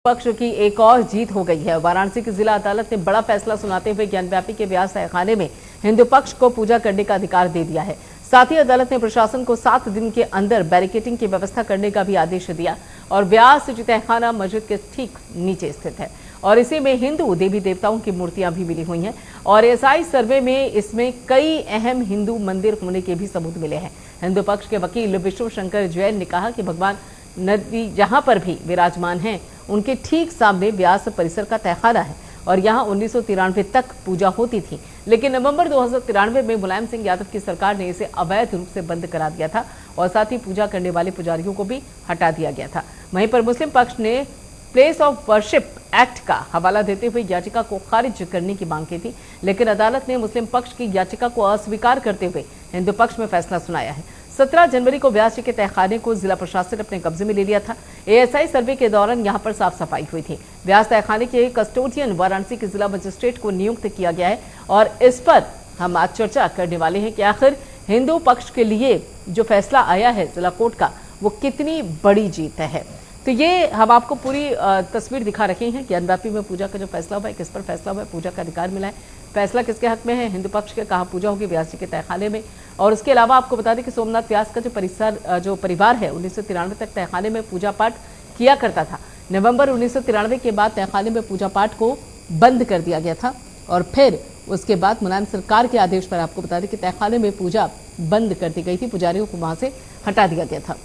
पक्ष की एक और जीत हो गई है। वाराणसी की जिला अदालत ने बड़ा फैसला सुनाते हुए ज्ञानव्यापी के ब्याज तहखाने में हिंदू पक्ष को पूजा करने का अधिकार दे दिया है। साथ ही अदालत ने प्रशासन को 7 दिन के अंदर बैरिकेडिंग की व्यवस्था करने का भी आदेश दिया और ब्यास तहखाना मस्जिद के ठीक नीचे स्थित है और इसी में हिंदू देवी देवताओं की मूर्तियां भी मिली हुई हैं और एसआई सर्वे में इसमें कई अहम हिंदू मंदिर होने के भी सबूत मिले हैं। हिंदू पक्ष के वकील विष्णु शंकर जैन ने कहा कि भगवान नदी जहां पर भी विराजमान हैं उनके ठीक सामने व्यास परिसर का तहखाना है और यहां 1993 तक पूजा होती थी, लेकिन नवंबर 2093 में मुलायम सिंह यादव की सरकार ने इसे अवैध रूप से बंद करा दिया था और साथ ही पूजा करने वाले पुजारियों को भी हटा दिया गया था। वहीं पर मुस्लिम पक्ष ने प्लेस ऑफ वर्शिप एक्ट का हवाला देते हुए याचिका को खारिज करने की मांग की थी, लेकिन अदालत ने मुस्लिम पक्ष की याचिका को अस्वीकार करते हुए हिंदू पक्ष में फैसला सुनाया है। 17 जनवरी को व्यास जी के तहखाने को जिला प्रशासन ने अपने कब्जे में ले लिया था। एएसआई सर्वे के दौरान यहां पर साफ सफाई हुई थी। व्यास तहखाने के कस्टोडियन वाराणसी के जिला मजिस्ट्रेट को नियुक्त किया गया है और इस पर हम आज चर्चा करने वाले हैं कि आखिर हिंदू पक्ष के लिए जो फैसला आया है जिला कोर्ट का वो कितनी बड़ी जीत है। तो ये हम आपको पूरी तस्वीर दिखा रखे हैं। ज्ञानव्यापी में पूजा का जो फैसला हुआ है, किस पर फैसला हुआ है, पूजा का अधिकार मिला है, फैसला किसके हक में है, हिंदू पक्ष के कहाँ पूजा होगी, व्यास जी के तहखाने में। और उसके अलावा आपको बता दें कि सोमनाथ व्यास का जो परिवार है 1993 तक तहखाने में पूजा पाठ किया करता था। नवंबर 1993 के बाद तहखाने में पूजा पाठ को बंद कर दिया गया था और फिर उसके बाद मुलायम सरकार के आदेश पर आपको बता दें कि तहखाने में पूजा बंद कर दी गई थी, पुजारियों को वहां से हटा दिया गया था।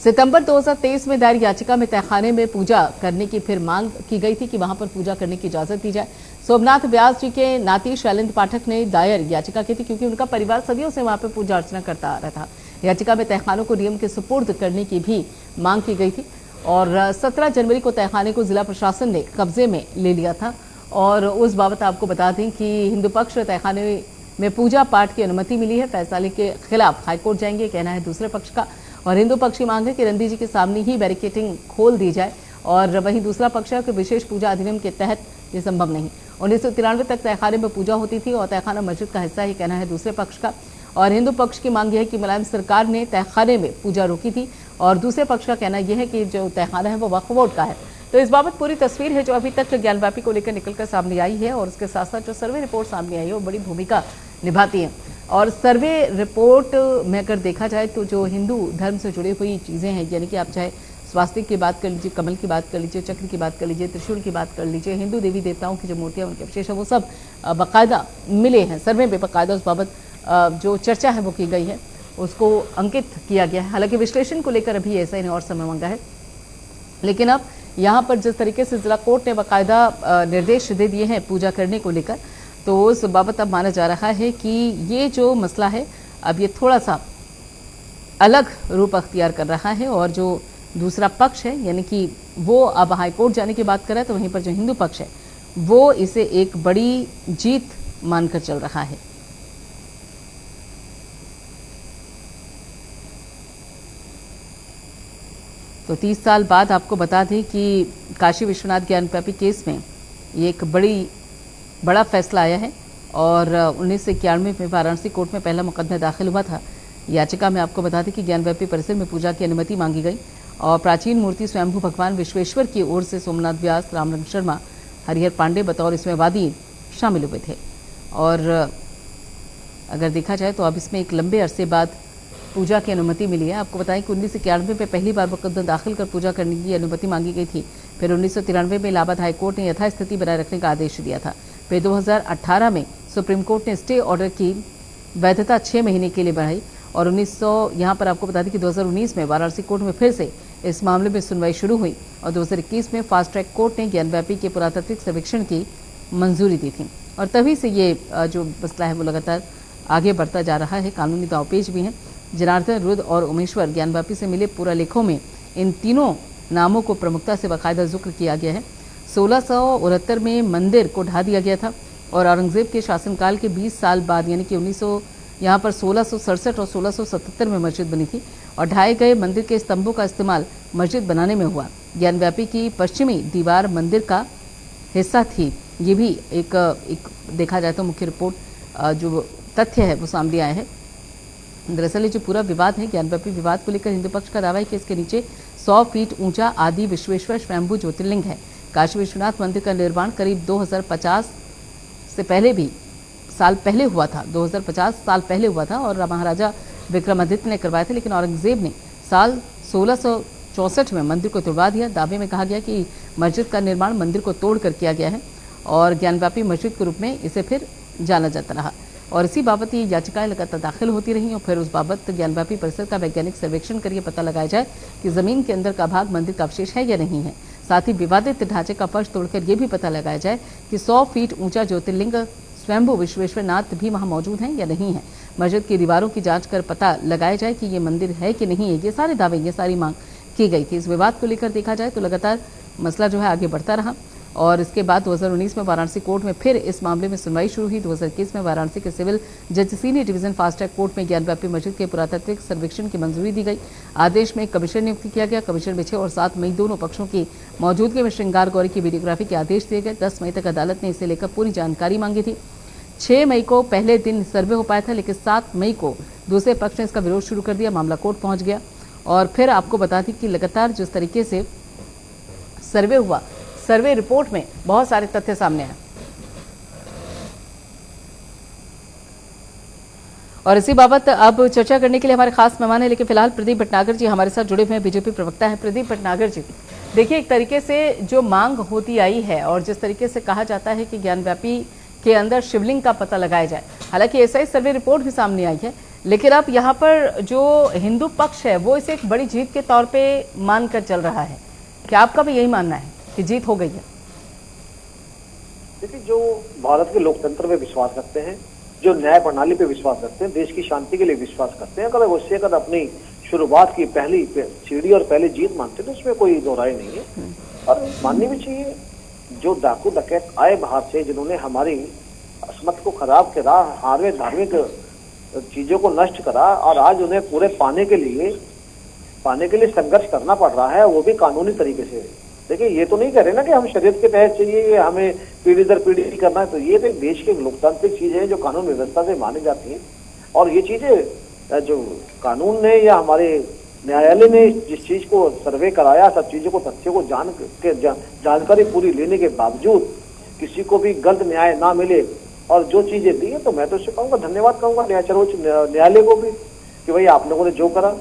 सितंबर 2023 में दायर याचिका में तहखाने में पूजा करने की फिर मांग की गई थी कि वहां पर पूजा करने की इजाजत दी जाए। सोमनाथ व्यास जी के नाती शैलेंद्र पाठक ने दायर याचिका की थी क्योंकि उनका परिवार सदियों से वहां पर पूजा अर्चना करता आ रहा था। याचिका में तहखानों को नियम के सुपुर्द करने की भी मांग की गई थी और 17 जनवरी को तहखाने को जिला प्रशासन ने कब्जे में ले लिया था और उस बाबत आपको बता दें कि हिंदू पक्ष तहखाने में पूजा पाठ की अनुमति मिली है। फैसले के खिलाफ हाईकोर्ट जाएंगे, कहना है दूसरे पक्ष का, और हिंदू पक्ष की मांग है कि नंदी जी के सामने ही बैरिकेडिंग खोल दी जाए और वहीं दूसरा पक्ष है कि विशेष पूजा अधिनियम के तहत ये संभव नहीं। 1993 तक तहखाने में पूजा होती थी और तहखाना मस्जिद का हिस्सा ही, कहना है दूसरे पक्ष का। और हिंदू पक्ष की मांग यह है कि मुलायम सरकार ने तहखाने में पूजा रोकी थी और दूसरे पक्ष का कहना यह है कि जो तहखाना है वो वक्फ बोर्ड का है। तो इस बाबत पूरी तस्वीर है जो अभी तक ज्ञानव्यापी को लेकर निकलकर सामने आई है और उसके साथ साथ जो सर्वे रिपोर्ट सामने आई है वो बड़ी भूमिका निभाती है। और सर्वे रिपोर्ट में अगर देखा जाए तो जो हिंदू धर्म से जुड़ी हुई चीज़ें हैं, यानी कि आप चाहे स्वास्तिक की बात कर लीजिए, कमल की बात कर लीजिए, चक्र की बात कर लीजिए, त्रिशूल की बात कर लीजिए, हिंदू देवी देवताओं की जो मूर्तियां उनके अवशेष है वो सब बाकायदा मिले हैं। सर्वे में बाकायदा उस बाबत जो चर्चा है वो की गई है, उसको अंकित किया गया है। हालांकि विश्लेषण को लेकर अभी एसआई ने और समय मांगा है, लेकिन अब यहाँ पर जिस तरीके से जिला कोर्ट ने बाकायदा निर्देश दे दिए हैं पूजा करने को लेकर, तो उस बाबत अब माना जा रहा है कि ये जो मसला है अब ये थोड़ा सा अलग रूप अख्तियार कर रहा है और जो दूसरा पक्ष है यानी कि वो अब हाईकोर्ट जाने की बात कर रहा है, तो वहीं पर जो हिंदू पक्ष है वो इसे एक बड़ी जीत मानकर चल रहा है। तो 30 साल बाद आपको बता दें कि काशी विश्वनाथ ज्ञानव्यापी केस में ये एक बड़ा फैसला आया है और 1991 में वाराणसी कोर्ट में पहला मुकदमा दाखिल हुआ था। याचिका में आपको बता दें कि ज्ञानव्यापी परिसर में पूजा की अनुमति मांगी गई और प्राचीन मूर्ति स्वयंभू भगवान विश्वेश्वर की ओर से सोमनाथ व्यास, रामरंग शर्मा, हरिहर पांडे बतौर इसमें वादी शामिल हुए थे। और अगर देखा जाए तो अब इसमें एक लंबे अरसे बाद पूजा की अनुमति मिली है। आपको बताएं कि 1991 में पहली बार मुकदमा दाखिल कर पूजा करने की अनुमति मांगी गई थी। फिर 1993 में इलाहाबाद हाईकोर्ट ने यथास्थिति बनाए रखने का आदेश दिया था। फिर 2018 में सुप्रीम कोर्ट ने स्टे ऑर्डर की वैधता 6 महीने के लिए बढ़ाई और 1900 यहाँ पर आपको बता दें कि 2019 में वाराणसी कोर्ट में फिर से इस मामले में सुनवाई शुरू हुई और 2021 में फास्ट ट्रैक कोर्ट ने ज्ञानव्यापी के पुरातात्विक सर्वेक्षण की मंजूरी दी थी और तभी से ये जो मसला है वो लगातार आगे बढ़ता जा रहा है। कानूनी दावपेच भी हैं। जनार्दन, रुद्र और उमेश्वर ज्ञानव्यापी से मिले पुरालेखों में इन तीनों नामों को प्रमुखता से बाकायदा जिक्र किया गया है। 1669 में मंदिर को ढा दिया गया था और औरंगजेब के शासनकाल के 20 साल बाद यानी कि 1900 यहाँ पर 1667 और 1677 में मस्जिद बनी थी और ढाए गए मंदिर के स्तंभों का इस्तेमाल मस्जिद बनाने में हुआ। ज्ञानव्यापी की पश्चिमी दीवार मंदिर का हिस्सा थी। ये भी एक देखा जाए तो मुख्य रिपोर्ट जो तथ्य है वो सामने आया है। दरअसल ये जो पूरा विवाद है ज्ञानव्यापी विवाद को लेकर हिंदू पक्ष का दावा है कि इसके नीचे 100 फीट ऊंचा आदि विश्वेश्वर स्वयंभू ज्योतिर्लिंग है। काशी विश्वनाथ मंदिर का निर्माण करीब 2050 से पहले भी साल पहले हुआ था 2050 साल पहले हुआ था और महाराजा विक्रमादित्य ने करवाया था, लेकिन औरंगजेब ने साल 1664 में मंदिर को तुड़वा दिया। दावे में कहा गया कि मस्जिद का निर्माण मंदिर को तोड़कर किया गया है और ज्ञानव्यापी मस्जिद के रूप में इसे फिर जाना जाता रहा और इसी बाबत ये याचिकाएं लगातार दाखिल होती रहीं और फिर उस बाबत ज्ञानव्यापी परिसर का वैज्ञानिक सर्वेक्षण करके पता लगाया जाए कि जमीन के अंदर का भाग मंदिर का अवशेष है या नहीं है। साथ ही विवादित ढांचे का फर्श तोड़कर ये भी पता लगाया जाए कि 100 फीट ऊंचा ज्योतिर्लिंग स्वयंभू विश्वेश्वरनाथ भी वहां मौजूद हैं या नहीं है। मस्जिद की दीवारों की जांच कर पता लगाया जाए कि ये मंदिर है कि नहीं है। ये सारे दावे, ये सारी मांग की गई थी। इस विवाद को लेकर देखा जाए तो लगातार मसला जो है आगे बढ़ता रहा और इसके बाद 2019 में वाराणसी कोर्ट में फिर इस मामले में सुनवाई शुरू हुई। 2021 में वाराणसी के सिविल जज senior division fast track court में ज्ञानव्यापी मस्जिद के पुरातात्विक सर्वेक्षण की मंजूरी दी गई। आदेश में कमीशन नियुक्त किया गया। कमीशन में 6 और 7 मई दोनों पक्षों की मौजूदगी में श्रृंगार गौरी की वीडियोग्राफी के आदेश दिए गए। 10 मई तक अदालत ने इसे लेकर पूरी जानकारी मांगी थी। 6 मई को पहले दिन सर्वे हो पाया था, लेकिन 7 मई को दूसरे पक्ष ने इसका विरोध शुरू कर दिया। मामला कोर्ट पहुंच गया और फिर आपको बता दी कि लगातार जिस तरीके से सर्वे हुआ, सर्वे रिपोर्ट में बहुत सारे तथ्य सामने आए और इसी बाबत अब चर्चा करने के लिए हमारे खास मेहमान हैं। लेकिन फिलहाल प्रदीप भटनागर जी हमारे साथ जुड़े हुए हैं, बीजेपी प्रवक्ता हैं। प्रदीप भटनागर जी, देखिए एक तरीके से जो मांग होती आई है और जिस तरीके से कहा जाता है कि ज्ञानव्यापी के अंदर शिवलिंग का पता लगाया जाए, हालांकि ऐसा ही सर्वे रिपोर्ट भी सामने आई है, लेकिन अब यहाँ पर जो हिंदू पक्ष है वो इसे एक बड़ी जीत के तौर पे मानकर चल रहा है। क्या आपका भी यही मानना है कि जीत हो गई है? देखिए, जो भारत के लोकतंत्र में विश्वास रखते हैं, जो न्याय प्रणाली पे विश्वास रखते हैं, देश की शांति के लिए विश्वास करते हैं, अगर उससे अगर अपनी शुरुआत की पहली सीढ़ी और पहली जीत मानते हैं तो उसमें कोई दो राय नहीं है और माननी भी चाहिए। जो डाकू डकैत आए बाहर से, जिन्होंने हमारी अस्मत को खराब करा, हमारे धार्मिक चीजों को नष्ट करा और आज उन्हें पूरे पाने के लिए संघर्ष करना पड़ रहा है, वो भी कानूनी तरीके से। देखिए, ये तो नहीं कह रहे ना कि हम शरीयत के तहत चाहिए, हमें पीढ़ी दर पीढ़ी करना है, तो ये तो देश की लोकतांत्रिक चीजें हैं जो कानून व्यवस्था से मानी जाती है और ये चीजें जो कानून ने या हमारे न्यायालय ने जिस चीज को सर्वे कराया, सब चीजों को, तथ्यों को जानकारी पूरी लेने के बावजूद किसी को भी गलत न्याय ना मिले और जो चीजें दी है, तो मैं तो इससे कहूंगा, धन्यवाद कहूंगा सर्वोच्च न्यायालय को भी कि भाई आप लोगों ने जो करा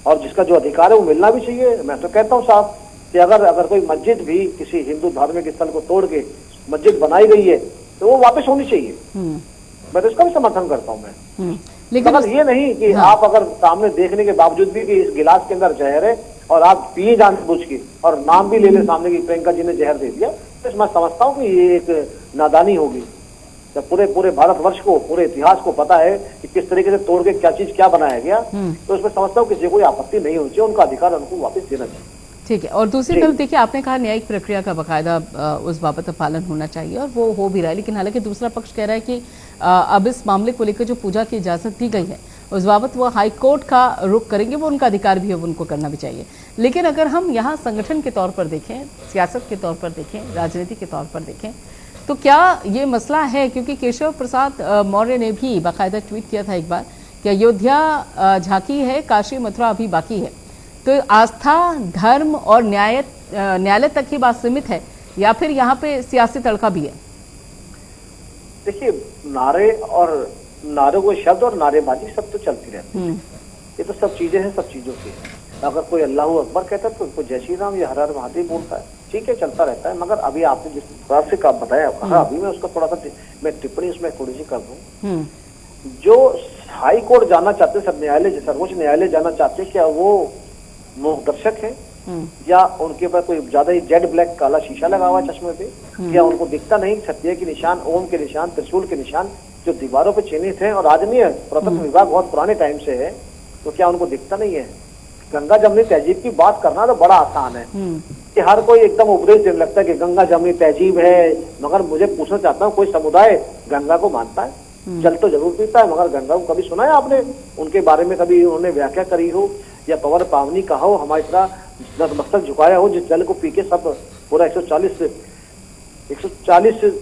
और जिसका जो अधिकार है वो मिलना भी चाहिए। मैं तो कहता हूँ साहब कि अगर कोई मस्जिद भी किसी हिंदू धार्मिक स्थल को तोड़ के मस्जिद बनाई गई है तो वो वापस होनी चाहिए। मैं तो इसका भी समर्थन करता हूँ मैं। लेकिन ये नहीं कि आप अगर सामने देखने के बावजूद भी कि इस गिलास के अंदर जहर है और आप पिए जानबूझ के और नाम भी ले ले सामने की प्रियंका जी ने जहर दे दिया, तो मैं समझता हूँ कि ये एक नादानी होगी। जब पूरे भारतवर्ष को, पूरे इतिहास को पता है कि किस तरीके से तोड़ के क्या चीज क्या बनाया गया, तो उसमें समझता हूँ किसी कोई आपत्ति नहीं होनी चाहिए, उनका अधिकार उनको वापस देना चाहिए। ठीक है। और दूसरी तरफ देखिए, आपने कहा न्यायिक प्रक्रिया का बाकायदा उस बाबत पालन होना चाहिए और वो हो भी रहा है, लेकिन हालांकि दूसरा पक्ष कह रहा है कि अब इस मामले को लेकर जो पूजा की इजाजत दी गई है उस बाबत वो हाई कोर्ट का रुख करेंगे, वो उनका अधिकार भी है, वो उनको करना भी चाहिए। लेकिन अगर हम यहाँ संगठन के तौर पर देखें, सियासत के तौर पर देखें, राजनीति के तौर पर देखें, तो क्या ये मसला है? क्योंकि केशव प्रसाद मौर्य ने भी बाकायदा ट्वीट किया था एक बार कि अयोध्या झांकी है, काशी मथुरा अभी बाकी है। तो आस्था, धर्म और न्यायालय तक ही बात सीमित है या फिर यहाँ पे सियासी तड़का भी है? देखिए, नारों को शब्द और नारेबाजी सब तो चलती रहती है, ये तो सब चीजें हैं, सब चीजों की। अगर कोई अल्लाह अकबर कहता है तो कोई जय श्री राम या हर हर महादेव बोलता है, ठीक है, चलता रहता है। मगर अभी आपने जिस प्रकार से आप बताया, कहा, अभी मैं उसका थोड़ा सा मैं टिप्पणी उसमें थोड़ी सी कर दूं। जो हाई कोर्ट जाना चाहते, सर्वोच्च न्यायालय जाना चाहते, क्या वो मूकदर्शक है या उनके पास कोई ज्यादा ही जेड ब्लैक काला शीशा लगा हुआ चश्मे पे? क्या उनको दिखता नहीं सत्य के निशान, ओम के निशान, त्रिशूल के निशान जो दीवारों पे चिन्हित है और आज नहीं है, पुरातत्व विभाग बहुत पुराने टाइम से है, तो क्या उनको दिखता नहीं है? गंगा जमनी तहजीब की बात करना तो बड़ा आसान है कि हर कोई एकदम उपदेश देने लगता है कि गंगा जमनी तहजीब है, मगर मुझे पूछना चाहता हूँ, कोई समुदाय गंगा को मानता है? जल तो जरूर पीता है, मगर गंगा को कभी सुना है आपने? उनके बारे में कभी उन्होंने व्याख्या करी हो या पवन पावनी कहा हो, हमारी तरह मस्तक झुकाया हो, जिस जल को पी के सब पूरा 140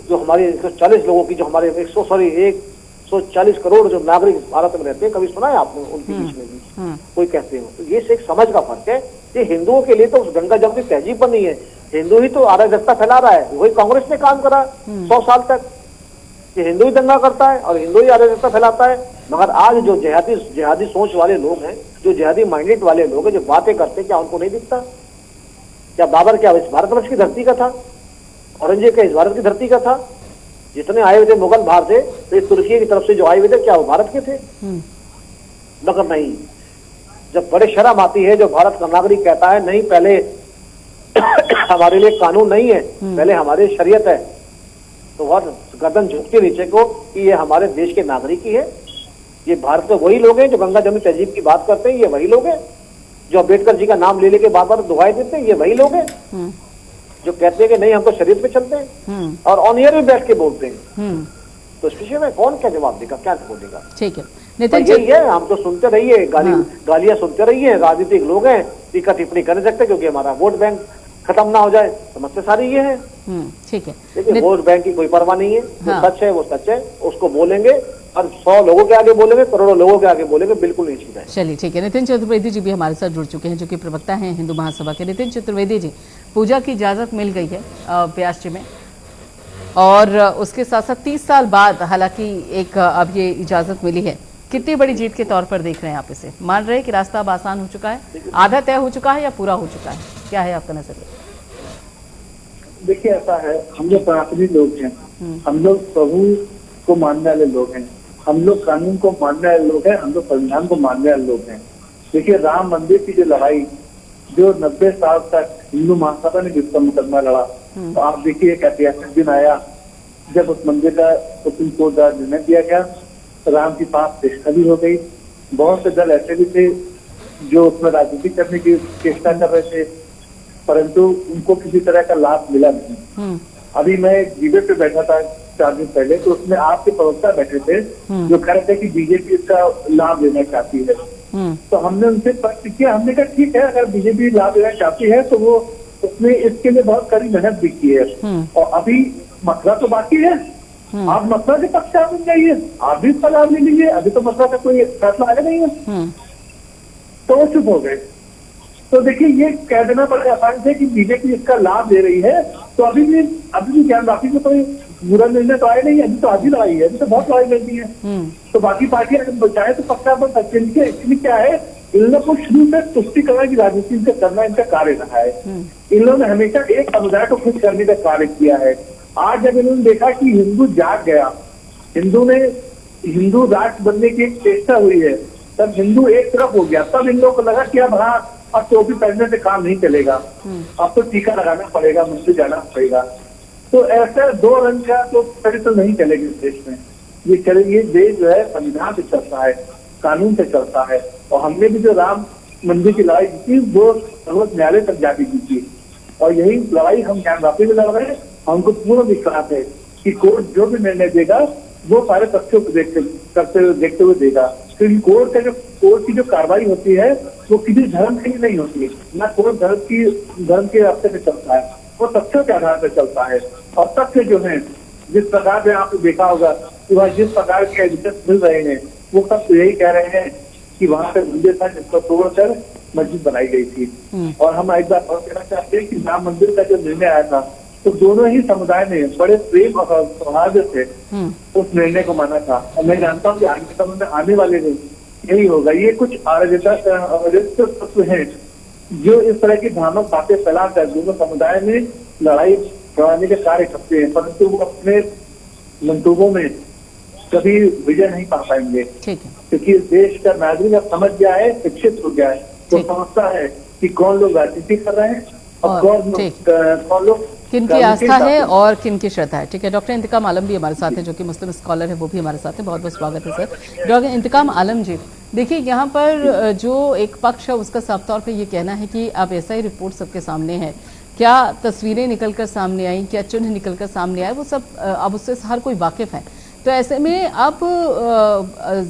जो हमारे 140 लोगों की, जो हमारे 140 करोड़ जो नागरिक भारत में रहते हैं, कभी सुना है आपने उनके बीच में भी कोई कहते हो? तो ये एक समझ का फर्क है ये हिंदुओं के लिए तो उस गंगा जमुनी तहजीब पर नहीं है, हिंदू ही तो अराजकता फैला रहा है, वही कांग्रेस ने काम करा 100 साल तक कि हिंदू ही दंगा करता है और हिंदू ही अराजकता फैलाता है। मगर आज जो जिहादी सोच वाले लोग हैं, जो जिहादी माइंडेड वाले लोग हैं, जो बातें करते हैं, क्या उनको नहीं दिखता? क्या बाबर क्या इस भारतवर्ष की धरती का था? औरंगजेब क्या इस भारत की धरती का था? जितने आए हुए थे मुगल बाहर से, तो ये तुर्की की तरफ से जो आए हुए थे, क्या वो भारत के थे? मगर नहीं, जब बड़े शर्म आती है, जो भारत का नागरिक कहता है नहीं पहले हमारे लिए कानून नहीं है, पहले हमारे शरीयत है, तो वह गर्दन झुकती नीचे को कि ये हमारे देश के नागरिक ही है। ये भारत में वही लोग हैं जो गंगा जमुनी तहजीब की बात करते हैं, ये वही लोग हैं जो अम्बेडकर जी का नाम ले लेके बार बार दुहाई देते हैं, ये वही लोग हैं जो कहते हैं कि नहीं हम तो शरीयत पे चलते हैं और ऑन एयर में बैठ के बोलते हैं। तो इस विषय में कौन क्या जवाब देगा, क्या बोलेगा? ठीक है नितिन यही है, हम तो सुनते रहिए, गालियां सुनते रहिए, राजनीतिक लोग हैं, टीका टिप्पणी कर सकते क्योंकि हमारा वोट बैंक खत्म ना हो जाए, समस्या सारी ये है। ठीक है, देखिए वोट बैंक की कोई परवाह नहीं है, जो सच है वो सच है, उसको बोलेंगे और 100 लोगों के आगे बोलेंगे, करोड़ों लोगों के आगे बोलेंगे, बिल्कुल नहीं छीना है। चलिए ठीक है, नितिन चतुर्वेदी जी भी हमारे साथ जुड़ चुके हैं, जो कि प्रवक्ता हैं हिंदू महासभा के। नितिन चतुर्वेदी जी, पूजा की इजाजत मिल गई है व्यास जी में, और उसके साथ साथ 30 साल बाद हालांकि एक अब ये इजाजत मिली है, कितनी बड़ी जीत के तौर पर देख रहे हैं आप इसे? मान रहे हैं कि रास्ता अब आसान हो चुका है, आधा तय हो चुका है या पूरा हो चुका है? क्या है आपका नजरिया? देखिए ऐसा है, हम लोग सनातनी लोग हैं, हम लोग प्रभु को मानने वाले लोग हैं, हम लोग कानून को मानने वाले लोग हैं, हम लोग संविधान को मानने वाले लोग हैं। देखिए राम मंदिर की जो लड़ाई, जो 90 साल तक हिंदू महासभा ने जिसका मुकदमा लड़ा, तो आप देखिए एक ऐतिहासिक दिन आया जब उस मंदिर का सुप्रीम कोर्ट द्वारा निर्णय दिया गया, राम की पाप प्रतिष्ठा भी हो गई। बहुत से दल ऐसे भी थे जो उसमें राजनीति करने की चेष्टा कर रहे थे, परंतु उनको किसी तरह का लाभ मिला नहीं। अभी मैं डिबेट पे बैठा था 4 दिन पहले, तो उसमें आपके प्रवक्ता बैठे थे जो कह रहे थे कि बीजेपी इसका लाभ लेना चाहती है। तो हमने उनसे प्रश्न किया, हमने कहा ठीक है, अगर बीजेपी लाभ लेना चाहती है तो वो उसने इसके लिए बहुत कड़ी मेहनत भी की है, और अभी मसला तो बाकी है, आप मसला के पक्ष आप बन जाइए, आप भी इसका लाभ ले लीजिए, अभी तो मसला का कोई फैसला आया नहीं है। तो वो चुप हो गए। तो देखिए ये कह देना बड़े आसान है कि बीजेपी इसका लाभ ले रही है, तो अभी भी ज्ञान बाकी में कोई बुरा निर्णय तो आया नहीं, अभी तो आधी लड़ाई है, अभी तो बहुत लड़ाई लड़ती है। तो बाकी पार्टियां अगर बचाए तो पक्का बन सकते हैं। एक्चुअली क्या है, इन लोग को शुरू से तुष्टिकरण की राजनीति इनका करना इनका कार्य रहा है। इन लोगों ने हमेशा एक समुदाय को खुश करने का कार्य किया है। आज जब इन्होंने देखा कि हिंदू जाग गया, हिंदू राष्ट्र बनने की एक चेष्टा हुई है, तब हिंदू एक तरफ हो गया, तब इन लोगों को लगा कि अब टोपी पहनने से काम नहीं चलेगा, अब तो टीका लगाना पड़ेगा, मंदिर जाना पड़ेगा। तो ऐसा 2 रंग का तो चरित्र नहीं चलेगा इस देश में। ये देश जो है संविधान से चलता है, कानून से चलता है, और हमने भी जो राम मंदिर की लड़ाई जीती वो सर्वोच्च न्यायालय तक जाके जीती, और यही लड़ाई हम ज्ञानवापी में लड़ रहे हैं। हमको पूर्ण विश्वास है कि कोर्ट जो भी निर्णय देगा वो सारे तथ्यों को देखते हुए देगा, क्योंकि कोर्ट की जो कार्रवाई होती है वो किसी धर्म के लिए नहीं होती है, ना कोर्ट धर्म के रास्ते पे चलता है, वो तथ्यों के आधार पर चलता है। और तथ्य जो है, जिस प्रकार से आपने देखा होगा कि वह जिस प्रकार के एविडेंस मिल रहे हैं, वो सब तो यही कह रहे हैं कि वहां पे मंदिर था जिसको तोड़कर मस्जिद बनाई गई थी। और हम एक बार और कहना चाहते हैं कि राम मंदिर का जो निर्णय आया था, तो दोनों ही समुदाय ने बड़े प्रेम और सौहार्द से उस निर्णय को माना था। और मैं जानता हूँ कि आगे समय में आने वाले दिन यही होगा। ये कुछ अराजकता तत्व हैं जो इस तरह की भ्रामक बातें फैलाकर दोनों समुदाय में लड़ाई करवाने के कार्य करते हैं, परंतु वो अपने मंसूबों में कभी विजय नहीं पा पाएंगे, क्योंकि देश का नागरिक अब समझ गया है, शिक्षित हो गया है, तो समझता है कि कौन लोग राजनीति कर रहे हैं और कौन लोग किनकी आस्था है और किनकी श्रद्धा है। ठीक है, डॉक्टर इंतकाम आलम भी हमारे साथ है, जो कि मुस्लिम स्कॉलर है, वो भी हमारे साथ है। बहुत बहुत स्वागत है सर। डॉक्टर इंतकाम आलम जी, देखिए यहाँ पर जो एक पक्ष है उसका साफ तौर पे ये कहना है कि अब ऐसा ही रिपोर्ट सबके सामने है, क्या तस्वीरें निकलकर सामने आई, क्या चिन्ह निकलकर सामने आए, वो सब अब उससे हर कोई वाकिफ है। तो ऐसे में अब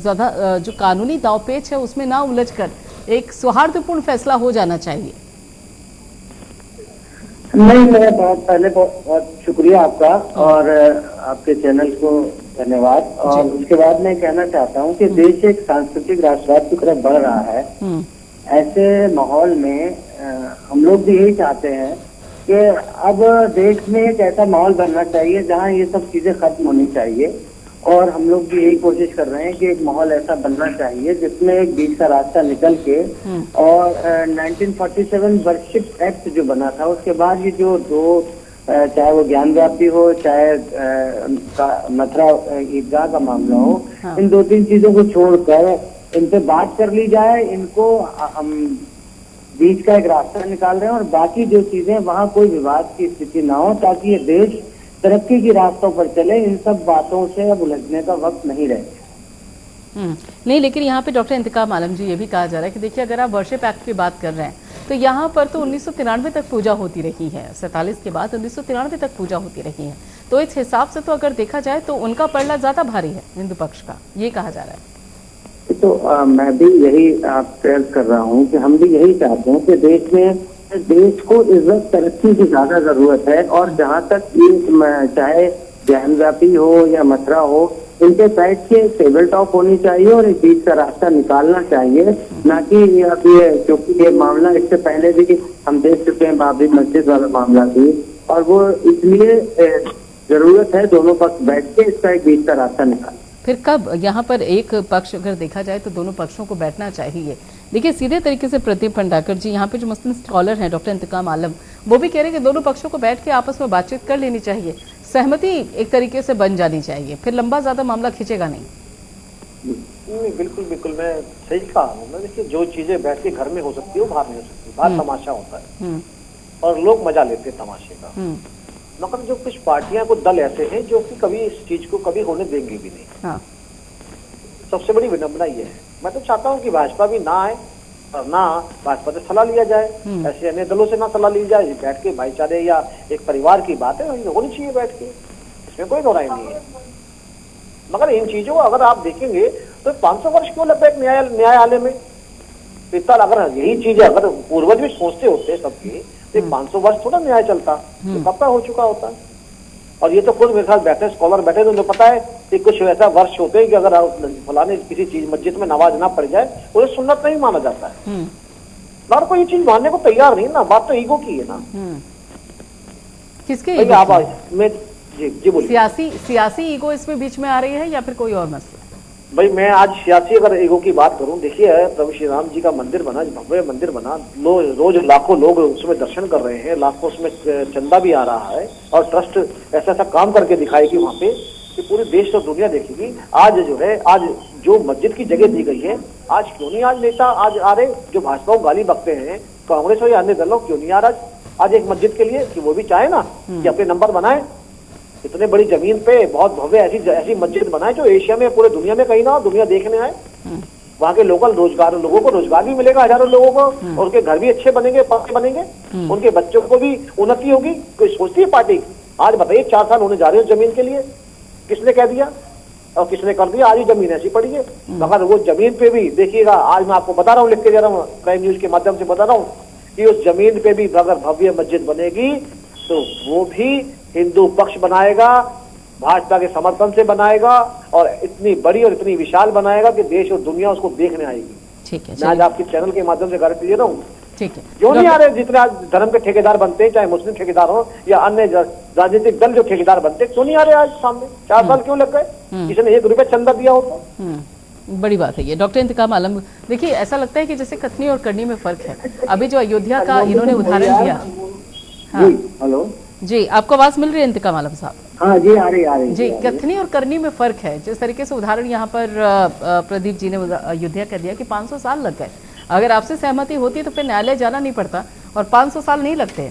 ज्यादा जो कानूनी दावपेच है उसमें ना उलझ कर एक सौहार्दपूर्ण फैसला हो जाना चाहिए। नहीं, मैं बहुत शुक्रिया आपका और आपके चैनल को धन्यवाद। और उसके बाद मैं कहना चाहता हूं कि देश एक सांस्कृतिक राष्ट्रवाद की तरफ बढ़ रहा है, ऐसे माहौल में हम लोग भी यही चाहते हैं कि अब देश में एक ऐसा माहौल बनना चाहिए जहां ये सब चीजें खत्म होनी चाहिए, और हम लोग भी यही कोशिश कर रहे हैं कि एक माहौल ऐसा बनना चाहिए जिसमें एक बीच का रास्ता निकल के, और 1947 वर्शिप एक्ट जो बना था उसके बाद ये जो दो चाहे वो ज्ञान व्यापी हो चाहे मथुरा ईदगाह का मामला हो, इन 2-3 चीजों को छोड़कर इन पे बात कर ली जाए। इनको हम बीच का एक रास्ता निकाल रहे हैं और बाकी जो चीजें वहाँ कोई विवाद की स्थिति ना हो, ताकि ये देश तरक्की की रास्तों पर चले। इन सब बातों से अब उलझने का वक्त नहीं रहे। नहीं, लेकिन यहाँ पे डॉक्टर इंतकाम आलम जी ये भी कहा जा रहा है कि देखिए अगर आप वर्शिप एक्ट की बात कर रहे हैं तो यहाँ पर तो 1993 तक पूजा होती रही है, 47 के बाद 1993 तक पूजा होती रही है, तो इस हिसाब से तो अगर देखा जाए तो उनका पलड़ा ज्यादा भारी है हिंदू पक्ष का, ये कहा जा रहा है। तो मैं भी यही प्रयास कर रहा हूँ कि हम भी यही चाहते हैं कि देश को इज्जत तरक्की की ज्यादा जरूरत है, और जहाँ तक ये चाहे ज्ञान व्यापी हो या मथुरा हो, इनके साइड के टेबल टॉप होनी चाहिए और एक बीच का रास्ता निकालना चाहिए, ना कि अब ये, क्योंकि ये मामला इससे पहले भी हम देख चुके हैं, बाबरी मस्जिद वाला मामला भी, और वो इसलिए जरूरत है दोनों पक्ष बैठ के इसका एक बीच का रास्ता निकालें। फिर कब यहाँ पर एक पक्ष अगर देखा जाए तो दोनों पक्षों को बैठना चाहिए। देखिए सीधे तरीके से प्रदीप भंडारकर जी यहाँ पे जो मुस्लिम स्कॉलर हैं डॉक्टर इंतकाम आलम, वो भी कह रहे हैं कि दोनों पक्षों को बैठ के आपस में बातचीत कर लेनी चाहिए, सहमति एक तरीके से बन जानी चाहिए, फिर लंबा ज्यादा मामला खींचेगा नहीं। बिल्कुल बिल्कुल, मैं सही कहा हूँ। देखिए जो चीजें बैठ के घर में हो सकती है वो बाहर नहीं हो सकती, बाहर तमाशा होता है और लोग मजा लेते हैं तमाशे का। मगर जो कुछ पार्टियां, कुछ दल ऐसे हैं जो कि कभी इस चीज को कभी होने देंगे भी नहीं। हाँ। सबसे बड़ी विडंबना ये है। मैं तो चाहता हूँ कि भाजपा भी ना आए और ना भाजपा से सलाह लिया जाए, ऐसे अन्य दलों से ना सलाह ली जाए, बैठ के भाईचारे या एक परिवार की बात है होनी चाहिए बैठ के, इसमें कोई दोहराई नहीं है। मगर इन चीजों को अगर आप देखेंगे तो 500 वर्ष क्यों लग गए न्यायालय में? इतना अगर यही चीजें अगर पूर्वज भी सोचते होते सबके, तो 500 वर्ष थोड़ा न्याय चलता, तो कब का हो चुका होता। और ये तो खुद मेरे साथ बैठे स्कॉलर बैठे तो उन्हें पता है कि कुछ ऐसा वर्ष होते हैं कि अगर फलाने किसी चीज मस्जिद में नमाज ना पड़ जाए उन्हें सुन्नत नहीं माना जाता है। मगर कोई ये चीज मानने को तैयार नहीं ना, बात तो ईगो की है ना। किसके ईगो आवाज में? जी बोलिए। सियासी ईगो इसमें बीच में आ रही है या फिर कोई और मसला? भाई मैं आज सियासी अगर ईगो की बात करूं, देखिए प्रभु श्री राम जी का मंदिर बना, भव्य मंदिर बना, रोज लाखों लोग उसमें दर्शन कर रहे हैं, लाखों उसमें चंदा भी आ रहा है, और ट्रस्ट ऐसा ऐसा काम करके दिखाएगी वहाँ पे कि पूरे देश और दुनिया देखेगी। आज जो है, आज जो मस्जिद की जगह दी गई है, आज क्यों नहीं आज नेता आज आ रहे जो भाजपा को गाली बकते हैं, कांग्रेस और अन्य दलों क्यों नहीं आ रहा आज एक मस्जिद के लिए कि वो भी चाहे ना कि अपने नंबर बनाए। इतने बड़ी जमीन पे बहुत भव्य ऐसी मस्जिद बनाए जो एशिया में, पूरे दुनिया में कहीं ना हो, दुनिया देखने आए। वहाँ के लोकल लोगों को रोजगार भी मिलेगा, हजारों लोगों को, और उनके घर भी अच्छे बनेंगे, पक्के बनेंगे, उनके बच्चों को भी उन्नति होगी। कोई सोचती है पार्टी? आज बताइए 4 साल होने जा रहे हैं जमीन के लिए, किसने कह दिया और किसने कर दिया? आज ही जमीन ऐसी पड़ी है। मगर वो जमीन पे भी देखिएगा, आज मैं आपको बता रहा हूँ, लिख के दे रहा हूँ, प्राइम न्यूज के माध्यम से बता रहा हूँ कि उस जमीन पे भी अगर भव्य मस्जिद बनेगी तो वो भी हिंदू पक्ष बनाएगा, भाजपा के समर्थन से बनाएगा, और इतनी बड़ी और इतनी विशाल बनाएगा कि देश और दुनिया उसको देखने आएगी। ठीक है, मैं आज आपके चैनल के माध्यम से गारंटी दे रहा हूँ। ठीक है, क्यों नहीं आ रहे? जितने आज धर्म के ठेकेदार बनते हैं, चाहे मुस्लिम ठेकेदार हो या अन्य राजनीतिक दल जो ठेकेदार बनते हैं, क्यों नहीं आ रहे आज सामने? 4 साल क्यों लग गए? किसी ने 1 रुपया चंदा दिया हो तो? बड़ी बात है ये। डॉक्टर इंतकाम आलम, देखिए ऐसा लगता है कि जैसे कथनी और करनी में फर्क है। अभी जो अयोध्या का इन्होंने उदाहरण दिया। हाँ हेलो जी, आपको आवाज मिल रही है इंतकाम आलम साहब? हाँ जी, आ रही जी। कथनी और करनी में फर्क है। जिस तरीके से उदाहरण यहाँ पर प्रदीप जी ने अयोध्या कर दिया कि 500 साल लग गए, अगर आपसे सहमति होती तो फिर न्यायालय जाना नहीं पड़ता और 500 साल नहीं लगते।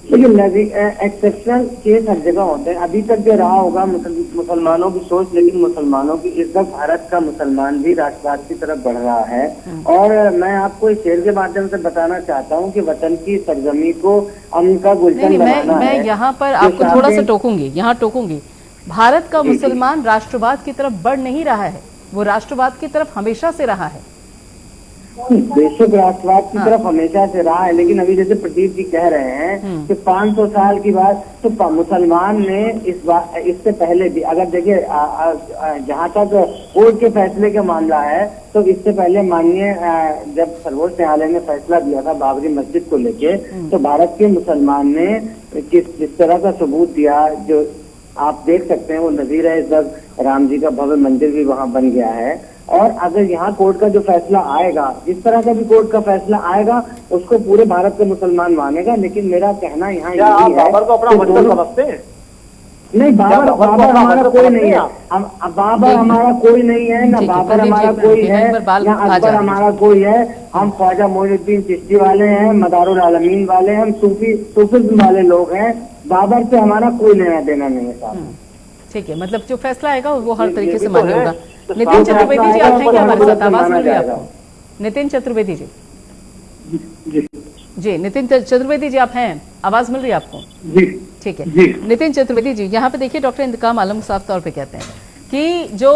लेकिन एक्सेप्शनल केस हर जगह होते हैं। अभी तक जो रहा होगा मुसलमानों की सोच, लेकिन मुसलमानों की इज्जत, भारत का मुसलमान भी राष्ट्रवाद की तरफ बढ़ रहा है। और मैं आपको इस शेर के माध्यम से बताना चाहता हूँ कि वतन की सरजमी को अमन का गुलशन बनाना है। मैं यहाँ पर आपको थोड़ा सा टोकूंगी। भारत का मुसलमान राष्ट्रवाद की तरफ बढ़ नहीं रहा है, वो राष्ट्रवाद की तरफ हमेशा से रहा है। बेशक राष्ट्रवाद की तरफ हमेशा से रहा है, लेकिन अभी जैसे प्रदीप जी कह रहे हैं कि 500 साल की बात, तो मुसलमान ने इससे पहले भी, अगर देखिए जहाँ तक कोर्ट के फैसले का मामला है, तो इससे पहले माननीय जब सर्वोच्च न्यायालय ने फैसला दिया था बाबरी मस्जिद को लेके, तो भारत के मुसलमान ने जिस तरह का सबूत दिया, जो आप देख सकते हैं वो नजीर है, इस वक्त राम जी का भव्य मंदिर भी वहाँ बन गया है। और अगर यहाँ कोर्ट का जो फैसला आएगा, जिस तरह का भी कोर्ट का फैसला आएगा, उसको पूरे भारत के मुसलमान मानेगा। लेकिन मेरा कहना यहाँ यही है, बाबर को अपना मंदिर समझते हैं? नहीं, बाबर हमारा कोई नहीं है, बाबर हमारा कोई नहीं है, ना बाबर हमारा कोई है, ना अकबर हमारा कोई है। हम ख्वाजा मोइनुद्दीन चिश्ती वाले हैं, मदारुल आलमीन वाले हैं, हम सूफिज्म वाले लोग हैं। बाबर से हमारा कोई लेना देना नहीं है साहब। ठीक है, मतलब जो फैसला आएगा वो हर तरीके से मान्य होगा। नितिन चतुर्वेदी जी, आप हैं क्या हमारे साथ? आवाज मिल रही है आपको? नितिन चतुर्वेदी जी। जी नितिन चतुर्वेदी जी, आप हैं? आवाज मिल रही है आपको? जी ठीक है। नितिन चतुर्वेदी जी, यहाँ पे देखिए डॉक्टर इंतकाम आलम साफ तौर पे कहते हैं कि जो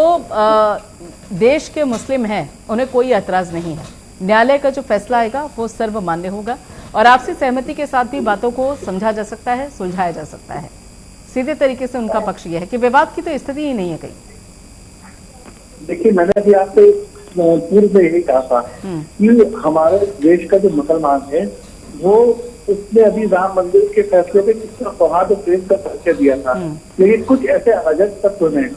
देश के मुस्लिम हैं उन्हें कोई एतराज नहीं है, न्यायालय का जो फैसला आएगा वो सर्वमान्य होगा और आपसी सहमति के साथ भी बातों को समझा जा सकता है, सुलझाया जा सकता है। सीधे तरीके से उनका पक्ष यह है कि विवाद की तो स्थिति ही नहीं है कहीं। देखिए, मैंने भी आपसे पूर्व में यही कहा था कि हमारे देश का जो मुसलमान है वो, उसने अभी राम मंदिर के फैसले पे कितना सौहार्द और प्रेम का परिचय दिया था, लेकिन कुछ ऐसे अराजक तत्व हैं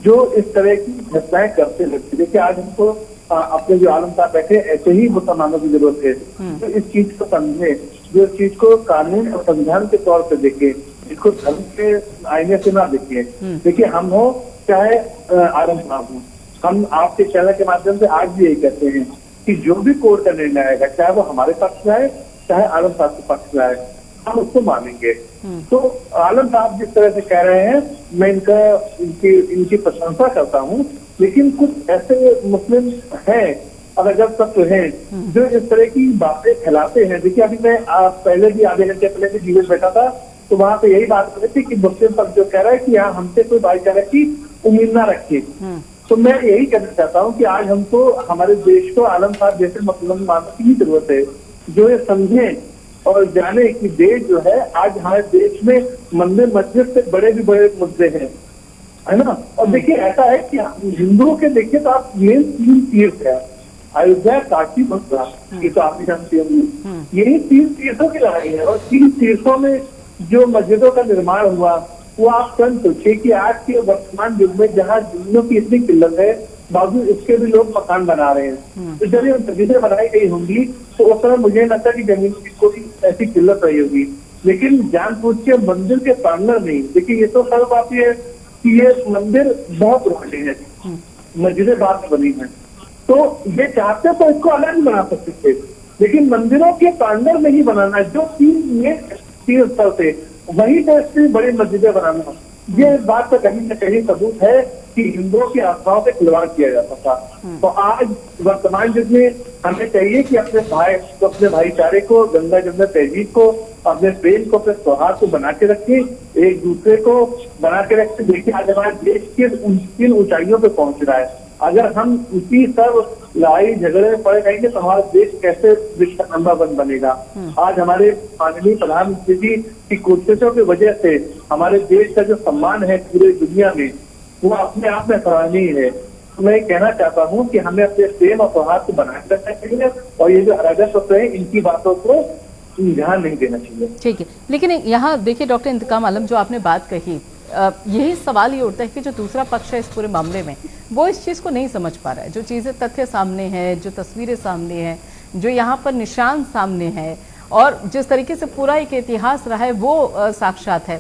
जो इस तरह की घटनाएं करते रहते। देखिए, आज हमको अपने जो आलम साहब बैठे, ऐसे ही मुसलमानों की जरूरत है जो इस चीज को समझे, जो इस चीज को कानून और संविधान के तौर पर देखे, इसको धर्म के आईने से ना देखे। देखिए, हम हो चाहे आलम साहब हो, हम आपके चैनल के माध्यम से आज भी यही कहते हैं कि जो भी कोर्ट का निर्णय आएगा, चाहे वो हमारे पक्ष में आए चाहे आलम साहब के पक्ष में आए, हम उसको मानेंगे। तो आलम साहब जिस तरह से कह रहे हैं, मैं इनकी प्रशंसा करता हूँ, लेकिन कुछ ऐसे मुस्लिम हैं, अराजक तत्व हैं जो इस तरह की बातें फैलाते हैं। देखिए, अभी मैं पहले भी आधे घंटे पहले भी जीवन बैठा था, तो वहां पे यही बात कर रही थी कि मुस्लिम पक्ष जो कह रहा है कि यहाँ हमसे कोई भाईचारा की उम्मीद ना रखिए। तो मैं यही कहना चाहता हूँ कि आज हमको हमारे देश को आलम साहब जैसे मुसलमानों की जरूरत है, जो ये समझे और जाने कि देश जो है, आज हमारे देश में मंदिर मस्जिद से बड़े भी बड़े मुद्दे हैं, है ना। और देखिए, ऐसा है कि हिंदुओं के देखिए तो आप मेन 3 तीर्थ है, अयोध्या, काशी, मथुरा, ये तो आप भी जानते होंगे। यही 3 तीर्थों की लड़ाई है और 3 तीर्थों में जो मस्जिदों का निर्माण हुआ, वो आप स्वयं सोचिए कि आज के वर्तमान युग में जहाँ जमीनों की इतनी किल्लत है, बावजूद इसके भी लोग मकान बना रहे हैं। तो जब ये जमीनें बनाई गई होंगी तो उस समय मुझे नहीं लगता कि जमीन की कोई ऐसी किल्लत रही होगी, लेकिन जानबूझ के मंदिर के प्रांगण नहीं। देखिए, ये तो सर्व बात है कि ये मंदिर बहुत पुराने हैं, मस्जिदें बाद में बनी है, तो ये चाहते तो इसको अलग नहीं बना सकते थे, लेकिन मंदिरों के प्रांगण में ही बनाना है, जो 3 स्थल थे वहीं पर इतनी बड़ी मस्जिदें बनाना, ये बात का कहीं न कहीं सबूत है कि हिंदुओं की आस्थाओं से खिलवाड़ किया जाता था। तो आज वर्तमान युग में हमें चाहिए कि अपने भाईचारे को, गंगा जमुना तहजीब को, अपने प्रेम को, अपने सौहार्द को बना के रखें, एक दूसरे को बना के रखें। देखिए, आज हमारे देश किन ऊंचाइयों पे पहुंच रहा है। अगर हम इसी सब लड़ाई झगड़े में पड़े रहेंगे तो हमारा देश कैसे विश्व का नंबर 1 बनेगा। आज हमारे माननीय प्रधानमंत्री जी की कोशिशों की वजह से हमारे देश का जो सम्मान है पूरे दुनिया में, वो अपने आप में सराहनीय है। तो मैं कहना चाहता हूँ कि हमें अपने प्रेम और सौहार्द को बनाए रखना चाहिए और ये जो अराजक तत्व है, इनकी बातों को ध्यान नहीं देना चाहिए। ठीक है, लेकिन यहाँ देखिए डॉक्टर इंतकाम आलम, जो आपने बात कही, यही सवाल ये उठता है कि जो दूसरा पक्ष है इस पूरे मामले में, वो इस चीज़ को नहीं समझ पा रहा है। जो चीज़ें, तथ्य सामने हैं, जो तस्वीरें सामने हैं, जो यहाँ पर निशान सामने है और जिस तरीके से पूरा एक इतिहास रहा है वो साक्षात है।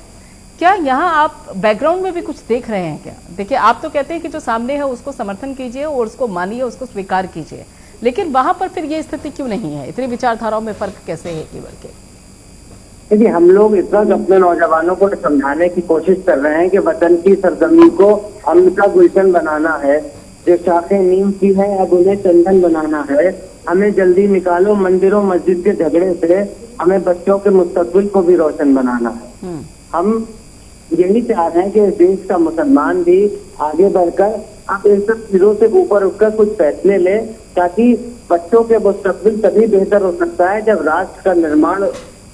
क्या यहाँ आप बैकग्राउंड में भी कुछ देख रहे हैं क्या? देखिए, आप तो कहते हैं कि जो सामने है उसको समर्थन कीजिए और उसको मानिए, उसको स्वीकार कीजिए, लेकिन वहां पर फिर ये स्थिति क्यों नहीं है? इतनी विचारधाराओं में फर्क कैसे है केवल के? देखिए, हम लोग इस वक्त अपने नौजवानों को समझाने की कोशिश कर रहे हैं कि वतन की सरजमीन को अमन का गुलशन बनाना है, जो शाखें नीम की है अब उन्हें चंदन बनाना है। हमें जल्दी निकालो मंदिरों मस्जिद के झगड़े से, हमें बच्चों के मुस्तकबिल को भी रोशन बनाना है। हम यही चाह रहे हैं कि देश का मुसलमान भी आगे बढ़कर आप इन सब चीजों से ऊपर उठकर कुछ फैसले लें, ताकि बच्चों के मुस्तकबिल तभी बेहतर हो सकता है जब राष्ट्र का निर्माण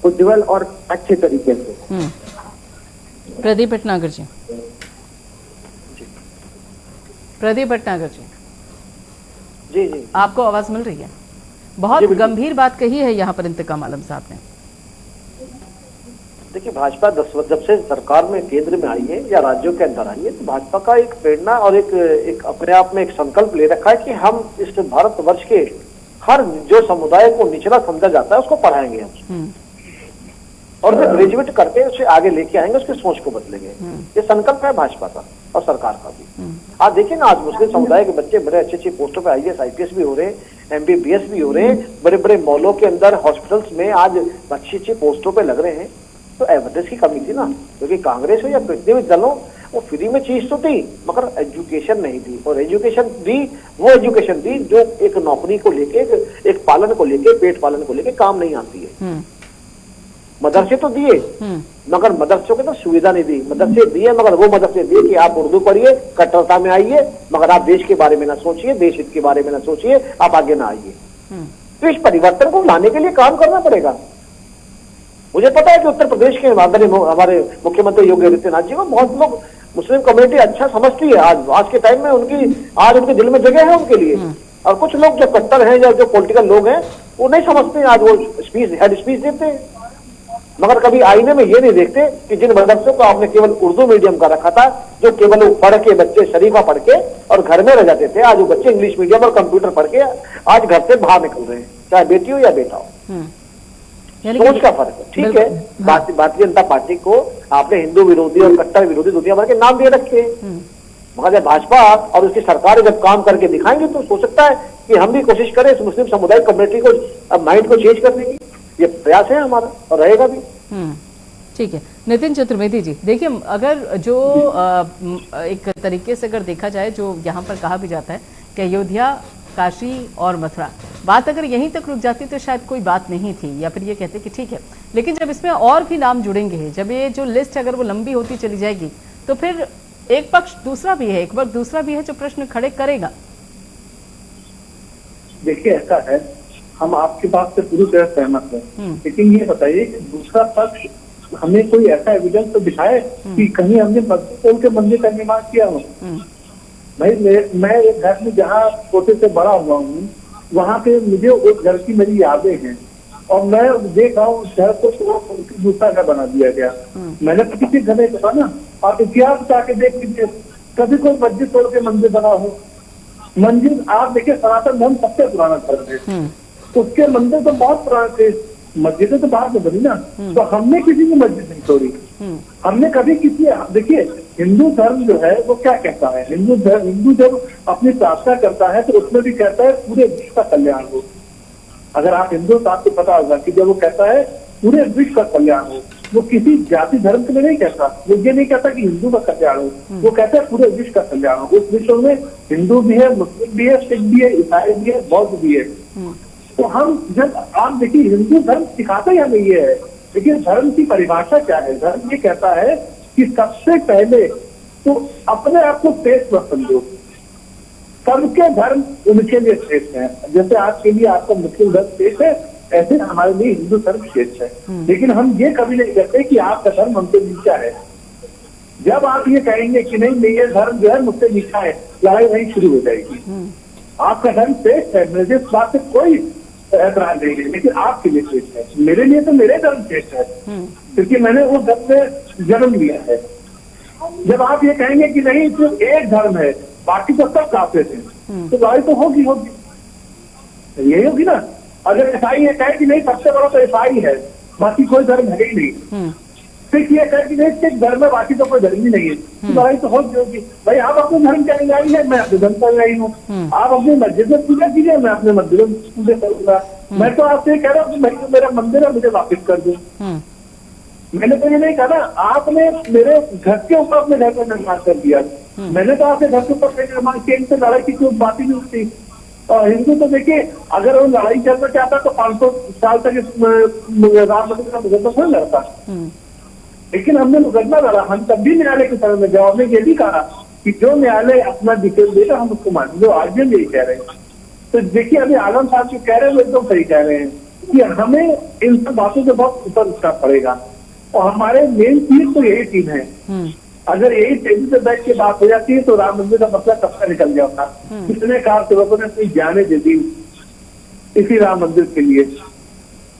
उज्जवल और अच्छे तरीके से। प्रदीप भटनागर जी। प्रदीप भटनागर जी, जी जी, आपको आवाज मिल रही है? बहुत गंभीर बात कही है यहाँ पर इंतकाम आलम साहब ने। देखिए, भाजपा जब से सरकार में केंद्र में आई है या राज्यों के अंदर आई है, तो भाजपा का एक प्रेरणा और एक अपने आप में एक संकल्प ले रखा है कि हम इस भारतवर्ष के हर जो समुदाय को निचला समझा जाता है उसको पढ़ाएंगे हम, और फिर ग्रेजुएट करके उसे आगे लेके आएंगे, उसकी सोच को बदलेंगे। ये संकल्प है भाजपा का और सरकार का भी। आज देखिए ना, आज मुस्लिम समुदाय के बच्चे बड़े अच्छी अच्छी पोस्टों पे IAS IPS भी हो रहे हैं, MBBS भी हो रहे हैं, बड़े बड़े मॉलों के अंदर हॉस्पिटल्स में आज अच्छी अच्छी पोस्टों पे लग रहे हैं। तो एविडेंस की कमी थी ना, क्योंकि कांग्रेस हो या कितने भी दलों, वो फ्री में चीज तो दी मगर एजुकेशन नहीं दी, और एजुकेशन दी वो एजुकेशन दी जो एक नौकरी को लेके, एक पालन को लेके, पेट पालन को लेके काम नहीं आती है। मदरसे तो दिए मगर मदरसों की तो सुविधा नहीं दी। मदरसे दिए मगर वो मदरसे दिए कि आप उर्दू पढ़िए, कट्टरता में आइए, मगर आप देश के बारे में ना सोचिए, देश हित के बारे में ना सोचिए, आप आगे ना आइए। तो इस परिवर्तन को लाने के लिए काम करना पड़ेगा। मुझे पता है कि उत्तर प्रदेश के हमारे मुख्यमंत्री योगी आदित्यनाथ जी को बहुत लोग मुस्लिम कम्युनिटी अच्छा समझती है। आज के टाइम में उनके दिल में जगह है उनके लिए, और कुछ लोग जो कट्टर हैं या जो पॉलिटिकल लोग हैं वो नहीं समझते। आज वो हेड स्पीच देते हैं मगर कभी आईने में ये नहीं देखते कि जिन मदरसों को आपने केवल उर्दू मीडियम का रखा था, जो केवल पढ़ के बच्चे शरीफा पढ़ के और घर में रह जाते थे, आज वो बच्चे इंग्लिश मीडियम और कंप्यूटर पढ़ के आज घर से बाहर निकल रहे हैं, चाहे बेटी हो या बेटा हो। सोच का फर्क है। ठीक है, भारतीय जनता पार्टी को आपने हिंदू विरोधी और कट्टर विरोधी दुनिया भर के नाम दे रखे हैं, मगर जब भाजपा और उसकी सरकार जब काम करके दिखाएंगे तो हो सकता है कि हम भी कोशिश करें इस मुस्लिम समुदाय कम्युनिटी को माइंड को चेंज करने की। ये प्रयास है हमारा और रहेगा भी। ठीक है, नितिन चतुर्वेदी जी, देखिए अगर जो एक तरीके से अगर देखा जाए, जो यहाँ पर कहा भी जाता है कि अयोध्या, काशी और मथुरा, बात अगर यहीं तक रुक जाती तो शायद कोई बात नहीं थी, या फिर ये कहते कि ठीक है, लेकिन जब इसमें और भी नाम जुड़ेंगे, जब ये जो लिस्ट अगर वो लंबी होती चली जाएगी, तो फिर एक पक्ष दूसरा भी है, एक बार दूसरा भी है जो प्रश्न खड़े करेगा। देखिए, ऐसा है, हम आपकी बात से पूरी तरह सहमत हैं, लेकिन ये बताइए कि दूसरा पक्ष हमें कोई ऐसा एविडेंस तो दिखाए कि कहीं हमने मस्जिद तोड़ के मंदिर का निर्माण किया हो। भाई मैं एक घर में जहाँ छोटे से बड़ा हुआ हूँ, वहाँ पे मुझे उस घर की मेरी यादें हैं, और मैं देख रहा हूँ उस घर को दूसरा घर बना दिया गया। मैंने तो किसी घर में कहा ना, आप इतिहास जाके देख लीजिए, कभी कोई मस्जिद तोड़ के मंदिर बना हो। मंदिर आप देखिए, सनातन धर्म सबसे पुराना धर्म है, उसके मंदिर तो बहुत पुराने थे, मस्जिदें तो बाद में बनी ना, तो हमने किसी की मस्जिद नहीं तोड़ी। हमने कभी किसी, देखिए हिंदू धर्म जो है वो क्या कहता है, हिंदू जब अपनी प्रार्थना करता है तो उसमें भी कहता है पूरे विश्व का कल्याण हो। अगर आप हिंदू तो आपको पता होगा कि जब वो कहता है पूरे विश्व का कल्याण हो, वो किसी जाति धर्म के लिए नहीं कहता, वो ये नहीं कहता कि हिंदू का कल्याण हो, वो कहता है पूरे विश्व का कल्याण हो। उस विश्व में हिंदू भी है, मुस्लिम भी है, सिख भी है, ईसाई भी है, बौद्ध भी है। तो हम जब आप देखिए, हिंदू धर्म सिखाता ही हमें ये है, लेकिन धर्म की परिभाषा क्या है? धर्म ये कहता है कि सबसे पहले तो अपने आप को श्रेष्ठ मत समझो, सबके धर्म उनके लिए श्रेष्ठ है। जैसे आपके लिए आपका मुस्लिम धर्म श्रेष्ठ है, ऐसे हमारे लिए हिंदू धर्म श्रेष्ठ है। लेकिन हम ये कभी नहीं कहते कि आपका धर्म हमसे नीचा है। जब आप ये कहेंगे कि नहीं ये धर्म जो है मुझसे नीचा है, लड़ाई वहीं शुरू हो जाएगी। आपका धर्म श्रेष्ठ है, मुझे इस बात से कोई ऐतराज नहीं है, लेकिन आपके लिए श्रेष्ठ है। मेरे लिए तो मेरे धर्म श्रेष्ठ है, क्योंकि मैंने उस धर्म में जन्म लिया है। जब आप ये कहेंगे कि नहीं सिर्फ एक धर्म है, बाकी तो सब काफिर हैं, तो लड़ाई तो होगी यही होगी ना। अगर ईसाई ये कहे कि नहीं सबसे बड़ा तो ईसाई है, बाकी कोई धर्म है ही नहीं, सिख ये कहे कि नहीं सिख धर्म है, बाकी तो कोई धर्म ही नहीं है, तो लड़ाई तो होगी। भाई आप अपने धर्म के अनुयायी है, मैं अपने धर्म का अनुयायी हूँ। आप अपने मस्जिद में पूजा कीजिए, मैं अपने मंदिर में पूजा करूंगा। मैं तो आपसे कह रहा हूँ कि भाई मेरा मंदिर है, मुझे वापिस कर दो। मैंने तो ये नहीं कहा ना, आपने मेरे घर के ऊपर अपने घर का निर्माण कर दिया, मैंने तो आपके घर के ऊपर निर्माण किया, इनसे लड़ाई की कोई बात ही नहीं उठती। और हिंदू तो देखिए, अगर वो लड़ाई करना चाहता तो 500 साल तक राम मंदिर का मुकदमा थोड़ा लड़ता, लेकिन हमने मुकदमा लड़ा। हम तब भी न्यायालय के समय में जवाब में ये भी कहा कि जो न्यायालय अपना डिटेल देगा हम उसको मानेंगे, आज भी यही कह रहे हैं। तो देखिए अभी आलम साहब जो कह रहे हैं वो एकदम सही कह रहे हैं कि हमें इन सब बातों से बहुत ऊपर उठना पड़ेगा, और हमारे मेन चीज तो यही टीम है। अगर यही टेबल पे बैठ के बात हो जाती है तो राम मंदिर का मसला कब का निकल जाता। कितने कारसेवकों ने अपनी जानें दे दी इसी राम मंदिर के लिए।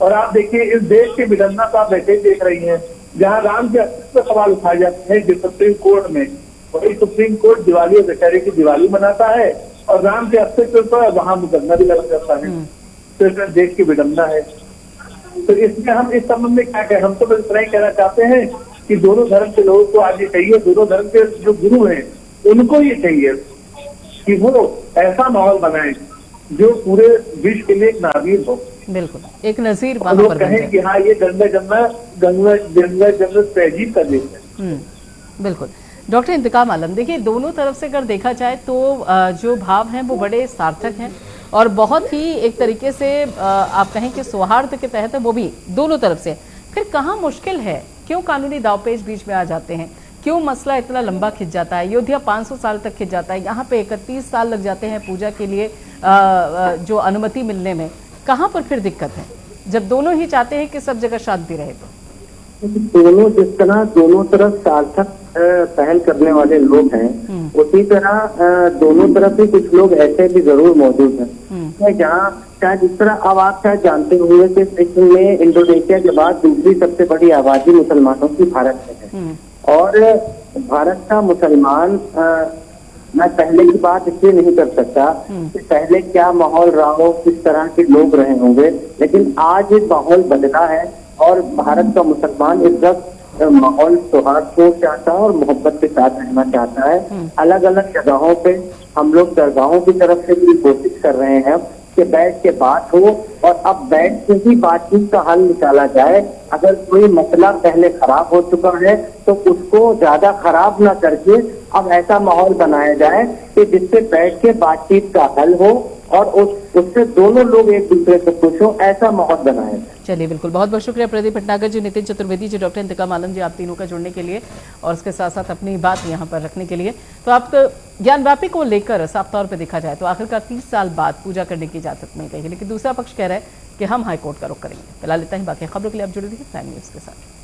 और आप देखिए इस देश के विडंबना तो आप वैसे ही देख रही हैं, जहाँ राम के अस्तित्व पर सवाल उठाए जाते हैं जो सुप्रीम कोर्ट में, वही सुप्रीम कोर्ट दिवाली और दशहरे की दिवाली मनाता है और राम के अस्तित्व पर वहां मुकदमा भी लग जाता है। तो इसमें देश की विडंबना है। तो इसमें हम इस संबंध में क्या कहें, हम तो बस इतना ही कहना चाहते हैं कि दोनों धर्म के लोगों को आज ये चाहिए, दोनों धर्म के जो गुरु हैं उनको ये चाहिए कि वो ऐसा माहौल बनाएं जो पूरे विश्व के लिए एक नाज़ीर हो। बिल्कुल, एक नजीर वहां लोग पर कहें कि हाँ ये गंगा जमुना तहजीब कर देते हैं। बिल्कुल। डॉक्टर इंतकाम आलम, देखिए दोनों तरफ से अगर देखा जाए तो जो भाव हैं वो बड़े सार्थक हैं और बहुत ही एक तरीके से आप कहें कि सौहार्द के तहत है, वो भी दोनों तरफ से। फिर कहाँ मुश्किल है, क्यों कानूनी दावपेच बीच में आ जाते हैं, क्यों मसला इतना लंबा खिंच जाता है? अयोध्या 500 साल तक खिंच जाता है, यहाँ पे 31 साल लग जाते हैं पूजा के लिए जो अनुमति मिलने में। कहाँ पर फिर दिक्कत है जब दोनों ही चाहते हैं कि सब जगह शांति रहे? तो दोनों जिस तरह दोनों तरफ सार्थक पहल करने वाले लोग हैं, उसी तरह दोनों तरफ भी कुछ लोग ऐसे भी जरूर मौजूद हैं जहाँ शायद जिस तरह अब आप शायद जानते होंगे कि सिक्किम में इंडोनेशिया के बाद दूसरी सबसे बड़ी आबादी मुसलमानों की भारत में है। और भारत का मुसलमान, मैं पहले की बात इसलिए नहीं कर सकता कि पहले क्या माहौल रहा हो, किस तरह के लोग रहे होंगे, लेकिन आज ये माहौल बदला है और भारत का मुसलमान इस वक्त माहौल सौहार्द को चाहता है और मोहब्बत के साथ रहना चाहता है। अलग अलग जगहों पे हम लोग दरगाहों की तरफ से भी कोशिश कर रहे हैं कि बैठ के बात हो और अब बैठ के ही बातचीत का हल निकाला जाए। अगर कोई मसला पहले खराब हो चुका है तो उसको ज्यादा खराब ना करके अब ऐसा माहौल बनाया जाए कि जिससे बैठ के बातचीत का हल हो और उससे दोनों लोग एक दूसरे से खुश हो, ऐसा माहौल बनाया जाए। चलिए, बिल्कुल, बहुत बहुत शुक्रिया प्रदीप भटनागर जी, नितिन चतुर्वेदी जी, डॉक्टर इंतकाम आलम जी, आप तीनों का जुड़ने के लिए और उसके साथ साथ अपनी बात यहाँ पर रखने के लिए। तो आप ज्ञानव्यापी को लेकर साफ तौर पर देखा जाए तो आखिरकार 30 साल बाद पूजा करने की इजाजत मिल गई है, लेकिन दूसरा पक्ष कह रहा है कि हम हाईकोर्ट का रुख करेंगे। फिलहाल इतना ही, बाकी खबरों के लिए आप जुड़े रहिए प्राइम न्यूज़ के साथ।